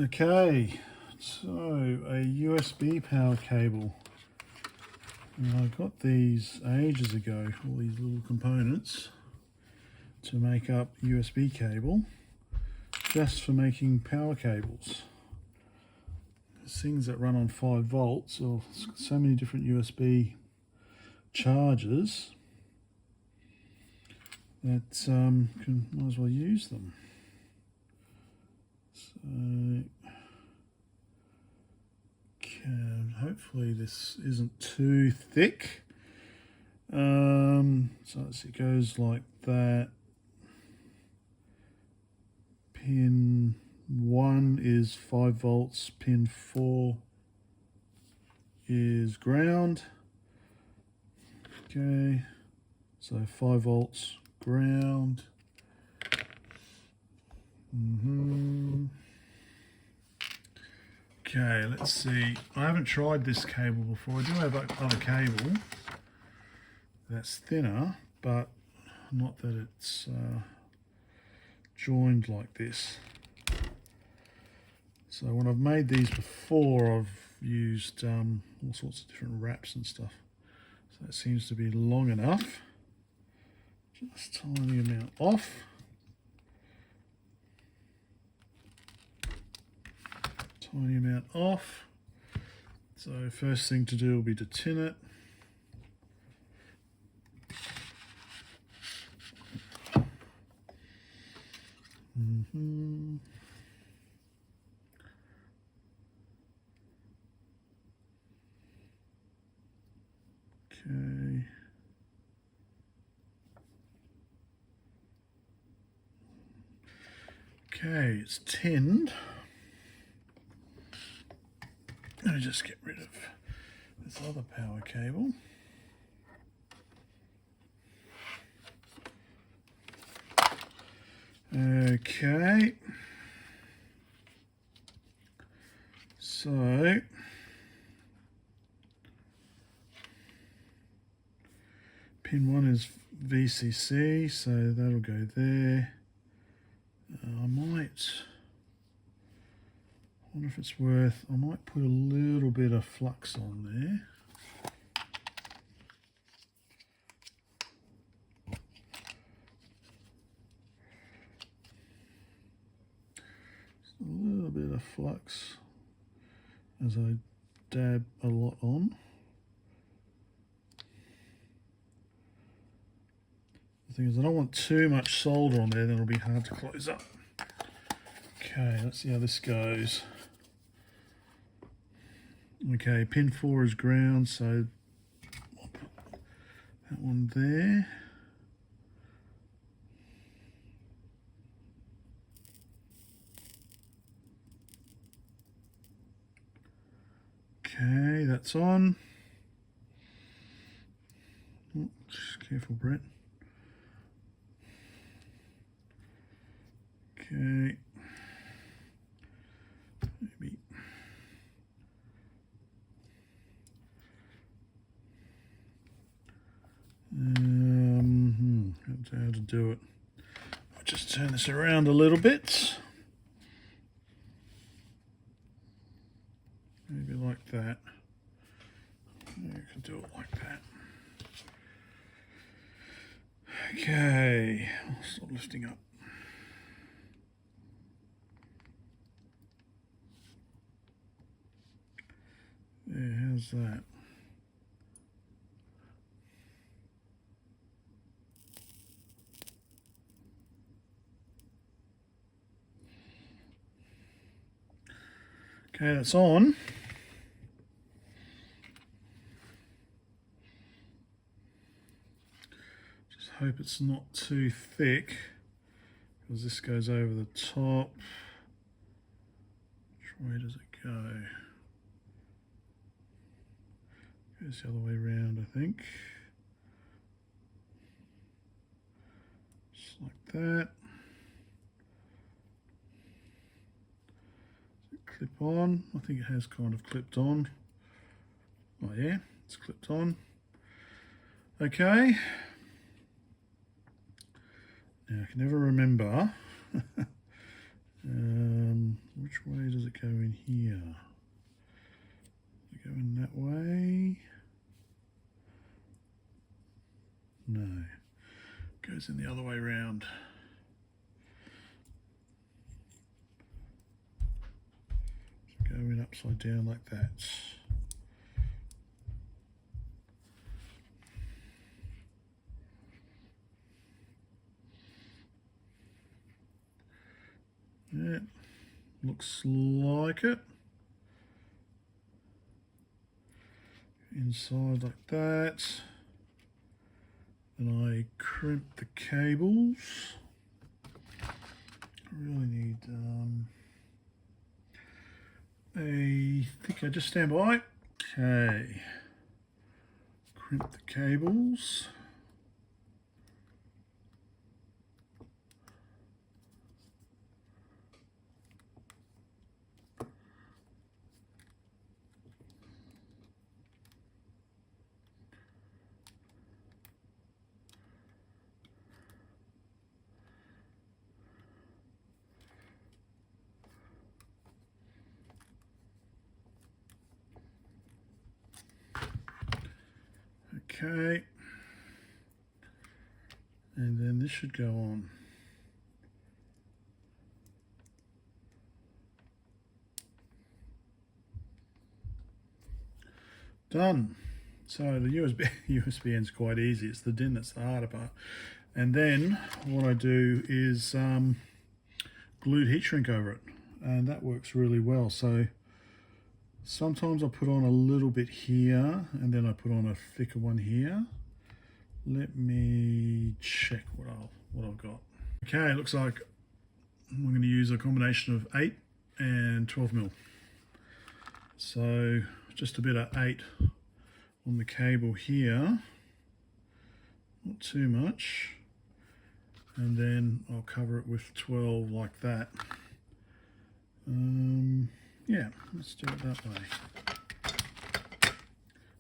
Okay, so a USB power cable. And I got these ages ago, all these little components to make up USB cable, just for making power cables. There's things that run on 5 volts, or so many different USB chargers that might as well use them. So hopefully this isn't too thick. So it goes like that. Pin 1 is 5 volts, pin 4 is ground. Okay, so 5 volts, ground. Okay, let's see. I haven't tried this cable before. I do have other cable that's thinner, but not that it's joined like this. So when I've made these before, I've used all sorts of different wraps and stuff. So that seems to be long enough. Just tiny amount off. Tiny amount off. So first thing to do will be to tin it. Okay. Okay, it's tinned. Let me just get rid of this other power cable. Okay. So pin 1 is VCC, so that'll go there. I wonder if it's worth, I might put a little bit of flux on there. Just a little bit of flux as I dab a lot on. The thing is, I don't want too much solder on there, then it'll be hard to close up. Okay, let's see how this goes. Okay, pin 4 is ground, so I'll put that one there. Okay, that's on. Oh, just careful, Brett. Okay. Maybe. How to do it. I'll just turn this around a little bit. Maybe like that. You can do it like that. Okay, I'll start lifting up. There, how's that? Okay, that's on. Just hope it's not too thick, because this goes over the top. Which way does it go? Goes the other way around, I think. Just like that. Clip on. I think it has kind of clipped on. Oh yeah, it's clipped on. Okay. Now I can never remember which way does it go in here? Does it go in that way? No, it goes in the other way around. Go in upside down like that. Yeah, looks like it. Inside like that. Then I crimp the cables. I really need I think I just stand by. Okay. Crimp the cables. Okay, and then this should go on. Done. So the USB end's quite easy. It's the DIN that's the harder part. And then what I do is glued heat shrink over it, and that works really well. So sometimes I put on a little bit here, and then I put on a thicker one here. Let me check what I've got. Okay, it looks like I'm going to use a combination of 8 and 12 mil. So just a bit of 8 on the cable here, not too much, and then I'll cover it with 12 like that. Yeah, let's do it that way.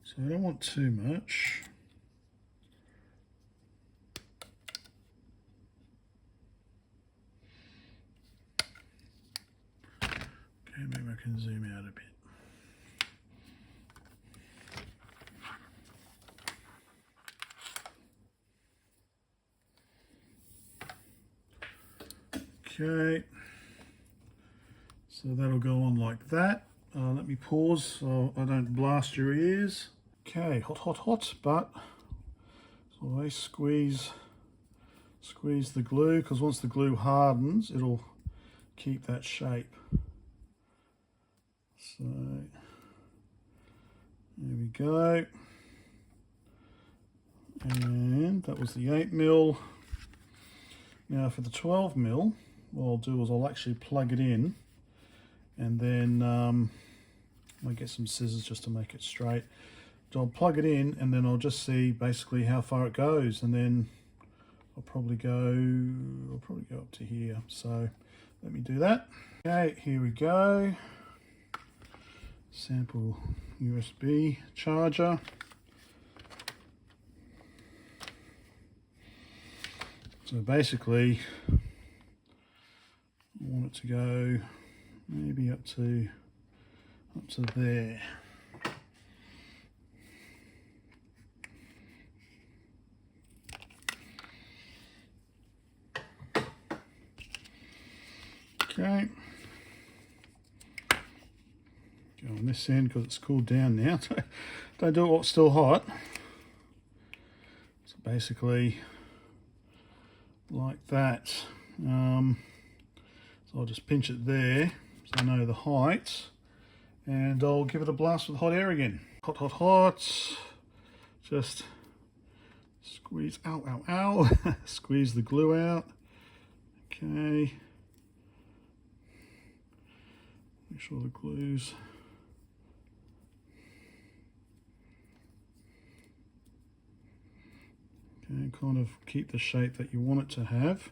So I don't want too much. Okay, maybe I can zoom out a bit. Okay, so that'll go on like that. Let me pause so I don't blast your ears. Okay, hot, but so always squeeze the glue, because once the glue hardens, it'll keep that shape. So there we go. And that was the 8 mil. Now for the 12 mil, what I'll do is I'll actually plug it in, and then I'll get some scissors just to make it straight. So I'll plug it in, and then I'll just see basically how far it goes, and then I'll probably go up to here. So let me do that. Okay, here we go. Sample USB charger. So basically, I want it to go maybe up to there. Okay. Go on this end because it's cooled down now. Don't do it while it's still hot. So basically, like that. So I'll just pinch it there so I know the height, and I'll give it a blast with hot air again. Hot. Just squeeze, ow. Squeeze the glue out. Okay. Make sure the glue's okay, kind of keep the shape that you want it to have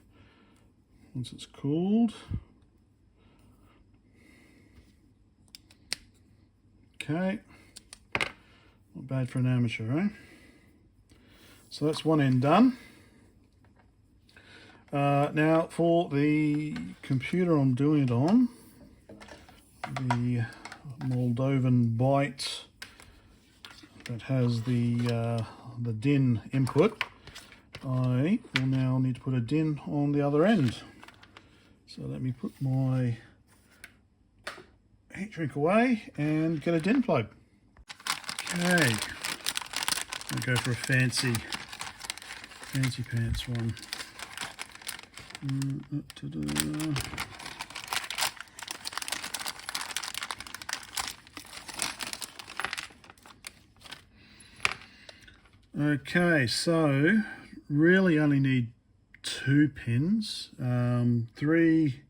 once it's cooled. Okay, not bad for an amateur, eh? So that's one end done. Now for the computer I'm doing it on, the Moldovan bite that has the DIN input, I will now need to put a DIN on the other end. So let me put my heat shrink away and get a DIN plug. Okay, I'll go for a fancy pants one. Okay, so really only need 2 pins. 3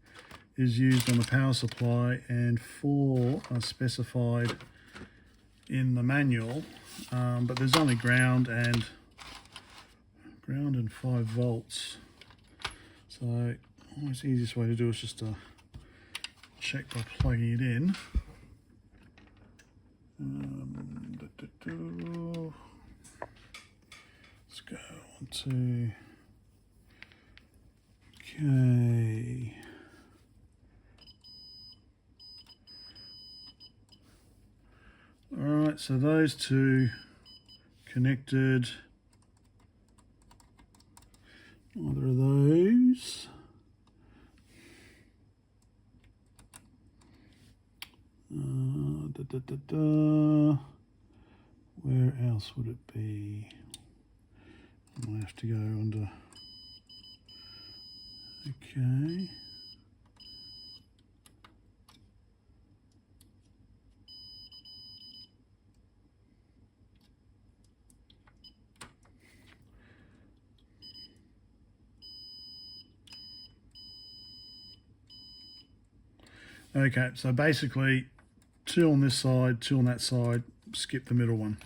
is used on the power supply and 4 are specified in the manual, but there's only ground and 5 volts. So almost the easiest way to do is just to check by plugging it in. Let's go on to, okay. Alright, so those 2 connected. Either of those. Where else would it be? I might have to go under. Okay. Okay, so basically 2 on this side, 2 on that side, skip the middle one.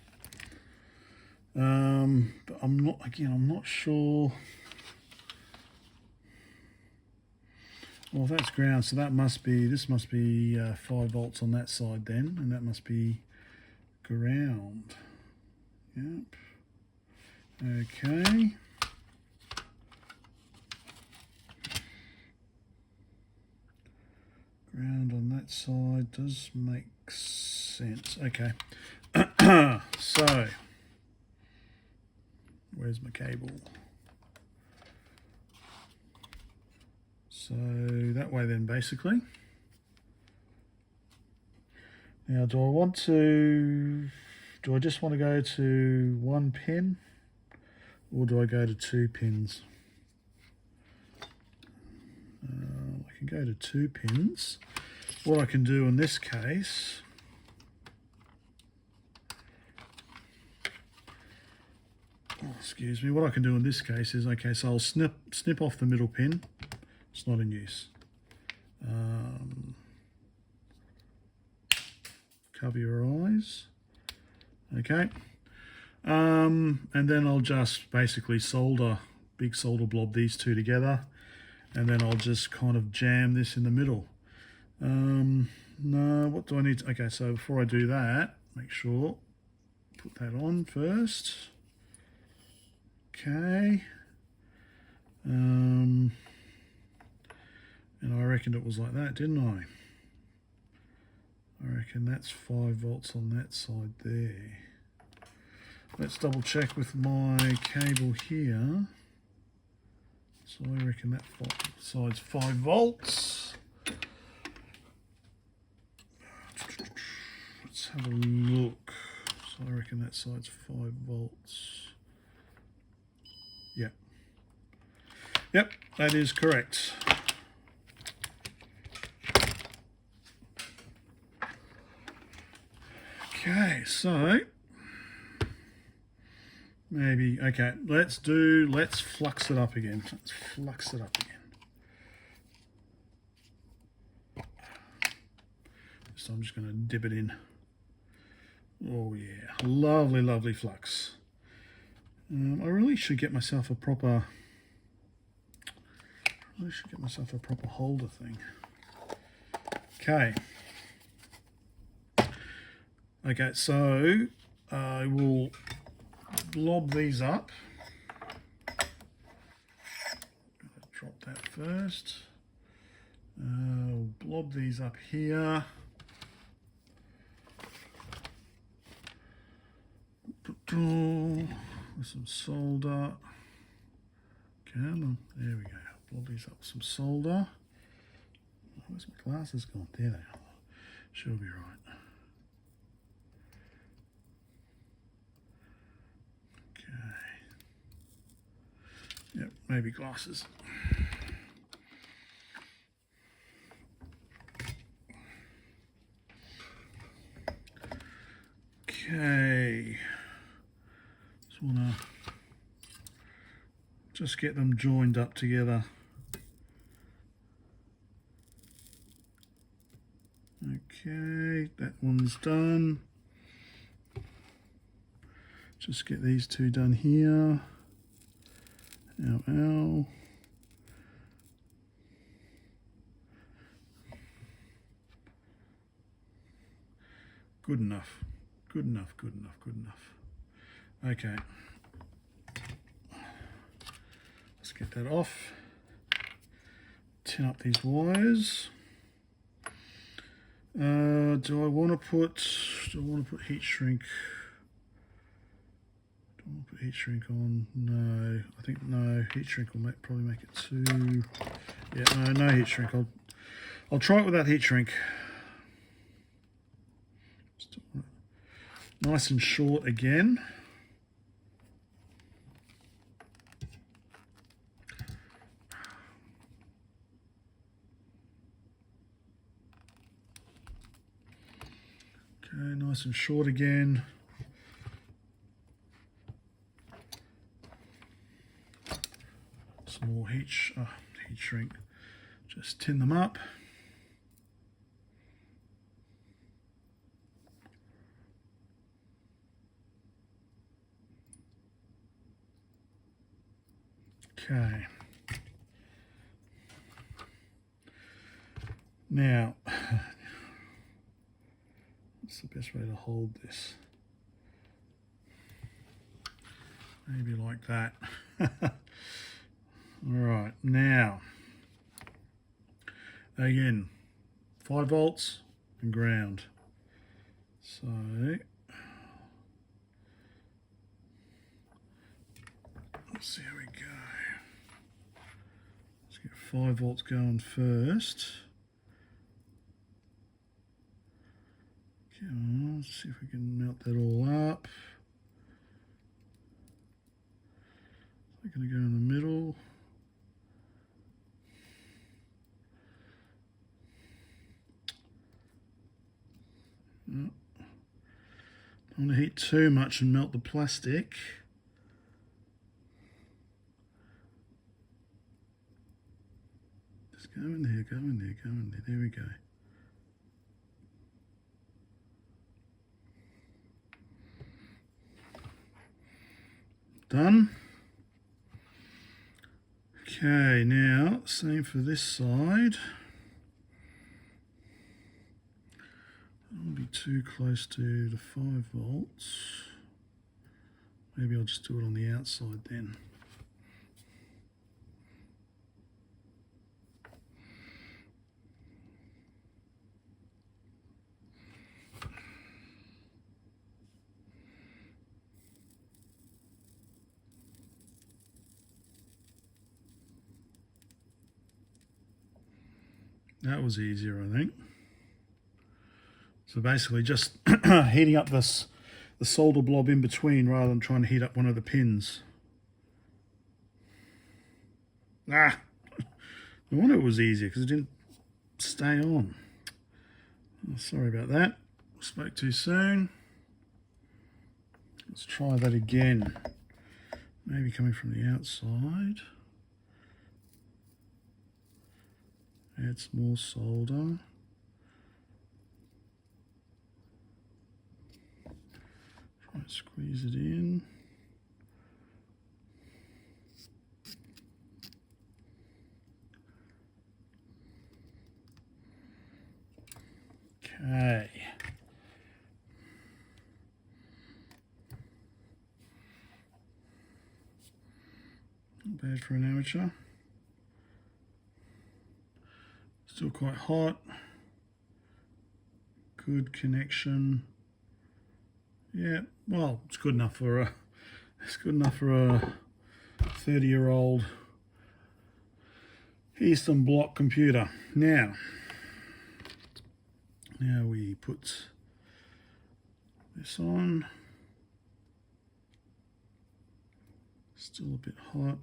But I'm not sure. Well, that's ground, so that must be, this must be 5 volts on that side then, and that must be ground. Yep. Okay. Ground on that side does make sense. Okay. So, where's my cable? So that way then, basically. Now, do I just want to go to 1 pin, or do I go to 2 pins? I can go to 2 pins. What I can do in this case, excuse me, what I can do in this case is, okay, so I'll snip off the middle pin. It's not in use. Cover your eyes. Okay. And then I'll just basically big solder blob these 2 together, and then I'll just kind of jam this in the middle. No, what do I need to, okay, so before I do that, make sure, put that on first. Okay. And I reckoned it was like that, didn't I? I reckon that's 5 volts on that side there. Let's double check with my cable here. So I reckon that side's 5 volts. Let's have a look. So I reckon that side's 5 volts. Yep. Yep, that is correct. Okay, so maybe, okay, let's flux it up again. Let's flux it up again. So I'm just going to dip it in. Oh yeah, lovely, lovely flux. I really should get myself a proper, holder thing. Okay. Okay, so I will blob these up. Drop that first. Blob these up here. door with some solder. Come on, there we go. Blob these up with some solder. Where's my glasses gone? There they are. She'll be right. Okay. Yep, maybe glasses. Okay. Just wanna get them joined up together. Okay, that one's done. Just get these two done here. Ow, ow. Good enough. Good enough, good enough, good enough. Okay. Let's get that off. Tin up these wires. Do I want to put heat shrink? Do I want to put heat shrink on? No, I think no. Heat shrink will probably make it too. Yeah, no heat shrink. I'll try it without heat shrink. Nice and short again. Okay, nice and short again. Some more heat shrink. Just tin them up. Okay. Now, what's the best way to hold this? Maybe like that. All right, now, again, 5 volts and ground. So, let's see how we go. Let's get 5 volts going first. Come on, let's see if we can melt that all up. We're going to go in the middle. No. Don't want to heat too much and melt the plastic. Just go in there, go in there, go in there. There we go. Done. Okay, now same for this side. I don't want to be too close to the 5 volts. Maybe I'll just do it on the outside then. That was easier, I think. So basically just heating up the solder blob in between rather than trying to heat up one of the pins. No wonder it was easier because it didn't stay on. Oh, sorry about that. Spoke too soon. Let's try that again. Maybe coming from the outside. Add some more solder. Try and squeeze it in. Okay. Not bad for an amateur. Still quite hot. Good connection. Yeah, well, it's good enough for a 30-year-old Eastern Bloc computer. Now we put this on. Still a bit hot.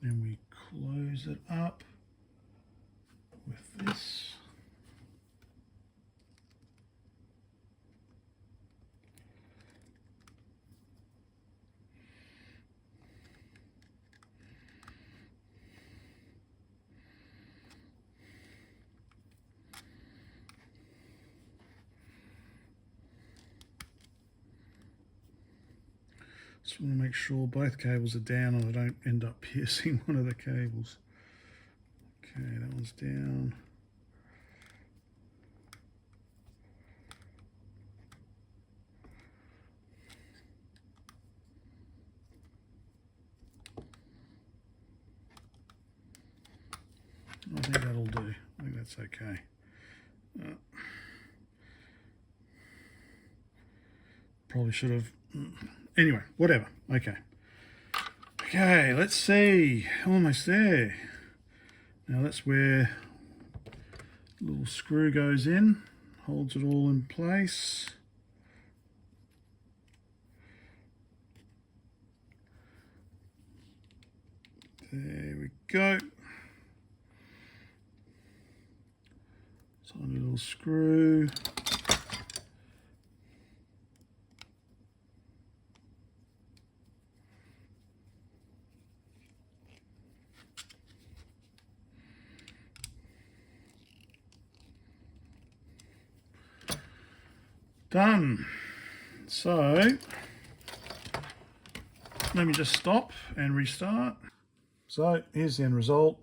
Then we close it up with this. Just want to make sure both cables are down and I don't end up piercing one of the cables. Okay, that one's down. I think that'll do. I think that's okay. Probably should have. Anyway, whatever. Okay. Okay, let's see. Almost there. Now that's where the little screw goes in, holds it all in place. There we go. Tiny little screw. Done. So let me just stop and restart. So here's the end result.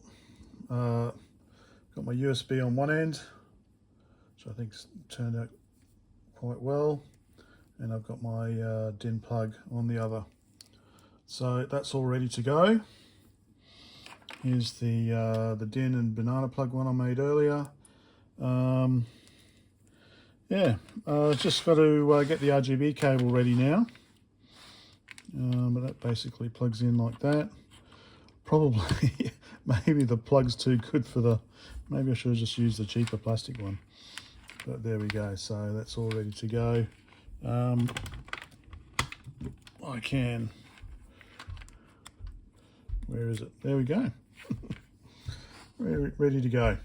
Got my USB on one end, which I think turned out quite well, and I've got my DIN plug on the other. So that's all ready to go. Here's the DIN and banana plug one I made earlier. Yeah, just got to get the RGB cable ready now. But that basically plugs in like that. Probably, maybe the plug's too good for the, maybe I should have just used the cheaper plastic one. But there we go, so that's all ready to go. I can, where is it? There we go. Ready to go.